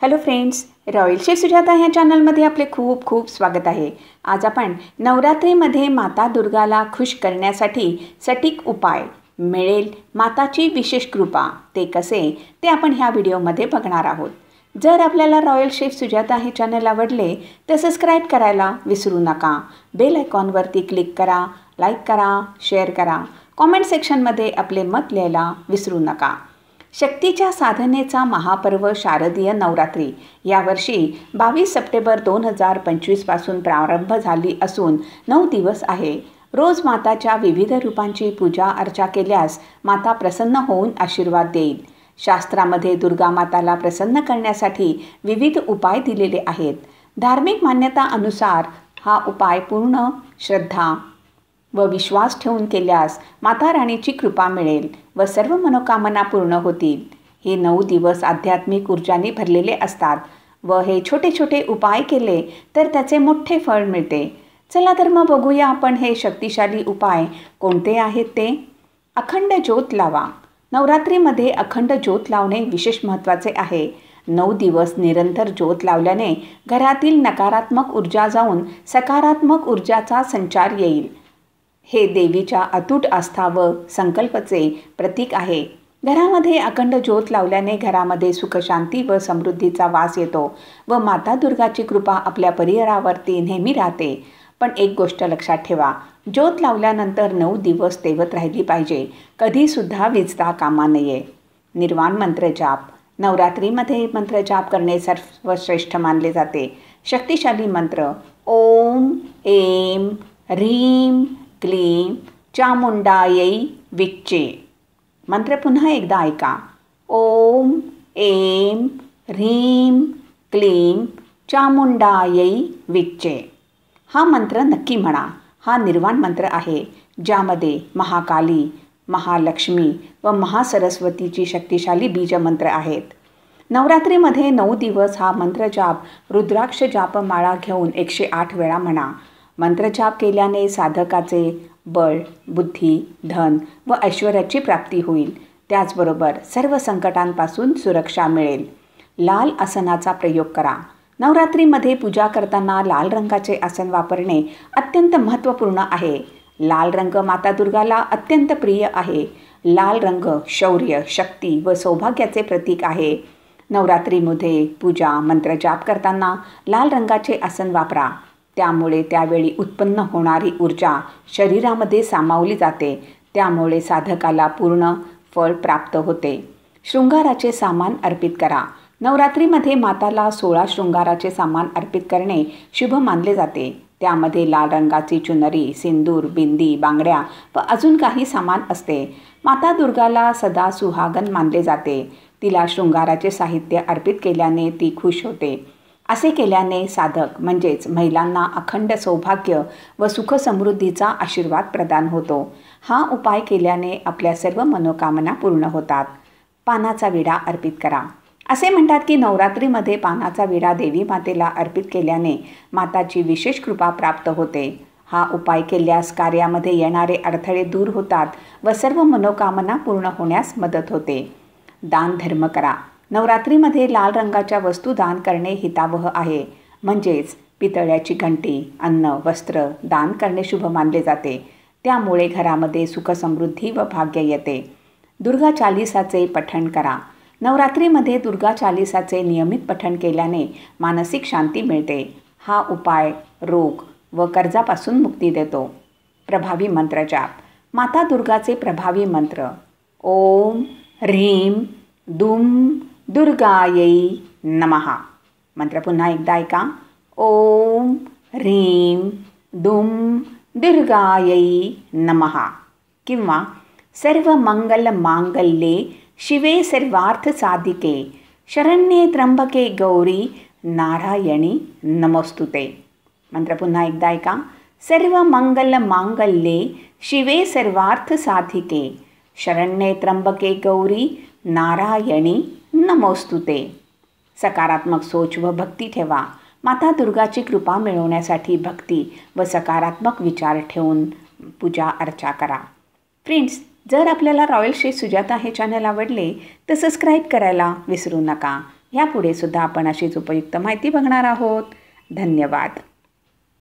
Hello friends, royal chef Sujata ह्या चॅनलमध्ये आपले खूप खूप स्वागत आहे। आज आपण नवरात्रीमध्ये माता दुर्गाला खुश करण्यासाठी सटीक उपाय मिळेल माताची विशेष कृपा ते कसे ते आपण ह्या व्हिडिओमध्ये बघणार आहोत। जर आपल्याला रॉयल शेफ सुजाता हे चॅनल आवडले तर सबस्क्राइब करायला विसरू नका। बेल आयकॉनवरती क्लिक करा, लाईक करा, शेअर करा, कॉमेंट सेक्शनमध्ये आपले मत लिहायला विसरू नका। शक्तीच्या साधनेचा महापर्व शारदीय नवरात्री यावर्षी 22 सप्टेंबर 2025 पासून प्रारंभ झाली असून 9 दिवस आहे। रोज माताच्या विविध रूपांची पूजा अर्चा केल्यास माता प्रसन्न होऊन आशीर्वाद देईल। शास्त्रामध्ये दुर्गा माताला प्रसन्न करण्यासाठी विविध उपाय दिलेले आहेत। धार्मिक मान्यता अनुसार हा उपाय पूर्ण श्रद्धा व विश्वास ठेवून केल्यास माता राणीची कृपा मिळेल व सर्व मनोकामना पूर्ण होतील। हे 9 दिवस आध्यात्मिक ऊर्जाने भरलेले असतात व हे छोटे छोटे उपाय केले तर त्याचे मोठे फळ मिळते। चला तर मग बघूया आपण हे शक्तिशाली उपाय कोणते आहेत ते। अखंड ज्योत लावा। नवरात्रीमध्ये अखंड ज्योत लावणे विशेष महत्त्वाचे आहे। 9 दिवस निरंतर ज्योत लावल्याने घरातील नकारात्मक ऊर्जा जाऊन सकारात्मक ऊर्जाचा संचार येईल। हे देवीच्या अतूट आस्था व संकल्पचे प्रतीक आहे। घरामध्ये अखंड ज्योत लावल्याने घरामध्ये सुख शांती व समृद्धीचा वास येतो व माता दुर्गाची कृपा आपल्या परिवारावरती नेहमी राहते। पण एक गोष्ट लक्षात ठेवा, ज्योत लावल्यानंतर 9 दिवस तेवत राहिली पाहिजे, कधीसुद्धा विझता कामा नये। निर्वाण मंत्र जाप। नवरात्रीमध्ये मंत्र जाप करणे सर्वश्रेष्ठ मानले जाते। शक्तिशाली मंत्र ओम ऐं ह्रीं क्लीं चामुंडायै विच्चे। मंत्र पुन्हा एकदा ऐका। ओम ऐं ह्रीं क्लीं चामुंडायै विच्चे। हा मंत्र नक्की म्हणा। हा निर्वाण मंत्र आहे ज्यामध्ये महाकाली, महालक्ष्मी व महासरस्वतीची शक्तिशाली बीजमंत्र आहेत। नवरात्रीमध्ये 9 दिवस हा मंत्र जाप रुद्राक्ष जापमाळा घेऊन 108 वेळा म्हणा। मंत्रजाप केल्याने साधकाचे बळ, बुद्धी, धन व ऐश्वर्याची प्राप्ती होईल। त्याचबरोबर सर्व संकटांपासून सुरक्षा मिळेल। लाल आसनाचा प्रयोग करा। नवरात्रीमध्ये पूजा करताना लाल रंगाचे आसन वापरणे अत्यंत महत्त्वपूर्ण आहे। लाल रंग माता दुर्गाला अत्यंत प्रिय आहे। लाल रंग शौर्य, शक्ती व सौभाग्याचे प्रतीक आहे। नवरात्रीमध्ये पूजा मंत्रजाप करताना लाल रंगाचे आसन वापरा। त्यामुळे त्यावेळी उत्पन्न होणारी ऊर्जा शरीरामध्ये सामावली जाते। त्यामुळे साधकाला पूर्ण फळ प्राप्त होते। शृंगाराचे सामान अर्पित करा। नवरात्रीमध्ये माताला 16 शृंगाराचे सामान अर्पित करणे शुभ मानले जाते। त्यामध्ये लाल रंगाची चुनरी, सिंदूर, बिंदी, बांगड्या व अजून काही सामान असते। माता दुर्गाला सदा सुहागन मानले जाते। तिला शृंगाराचे साहित्य अर्पित केल्याने ती खुश होते। असे केल्याने साधक म्हणजेच महिलांना अखंड सौभाग्य व सुख समृद्धीचा आशीर्वाद प्रदान होतो। हा उपाय केल्याने आपल्या सर्व मनोकामना पूर्ण होतात। पानाचा विडा अर्पित करा। असे म्हणतात की नवरात्रीमध्ये पानाचा विडा देवी मातेला अर्पित केल्याने माताची विशेष कृपा प्राप्त होते। हा उपाय केल्यास कार्यामध्ये येणारे अडथळे दूर होतात व सर्व मनोकामना पूर्ण होण्यास मदत होते। दान धर्म करा। नवरात्रीमध्ये लाल रंगाच्या वस्तू दान करणे हितावह आहे। म्हणजेच पितळ्याची घंटी, अन्न, वस्त्र दान करणे शुभ मानले जाते। त्यामुळे घरामध्ये सुख समृद्धी व भाग्य येते। दुर्गा चालीसाचे पठण करा। नवरात्रीमध्ये दुर्गा चालीसाचे नियमित पठण केल्याने मानसिक शांती मिळते। हा उपाय रोग व कर्जापासून मुक्ती देतो। प्रभावी मंत्र जाप। माता दुर्गाचे प्रभावी मंत्र ओम ह्रीं दुम दुर्गायै नमः। मंत्र पुन्हा एकदा ऐका। ओम ह्रीं दुम दुर्गायै नमः किंवा सर्व मंगल मांगल्ये शिवे सर्वार्थ साधिके शरण्ये त्र्यंबके गौरी नारायणी नमोस्तुते। मंत्र पुन्हा एकदा ऐका। सर्व मंगल मांगल्ये शिवे सर्वार्थ साधिके शरण्ये त्र्यंबके गौरी नारायणी नमोस्तुते। सकारात्मक सोच व भक्ती ठेवा। माता दुर्गाची कृपा मिळवण्यासाठी भक्ती व सकारात्मक विचार ठेवून पूजा अर्चा करा। फ्रेंड्स, जर आपल्याला रॉयल शेफ सुजाता हे चॅनल आवडले तर सबस्क्राईब करायला विसरू नका। ह्यापुढे सुद्धा आपण अशीच उपयुक्त माहिती बघणार आहोत. धन्यवाद.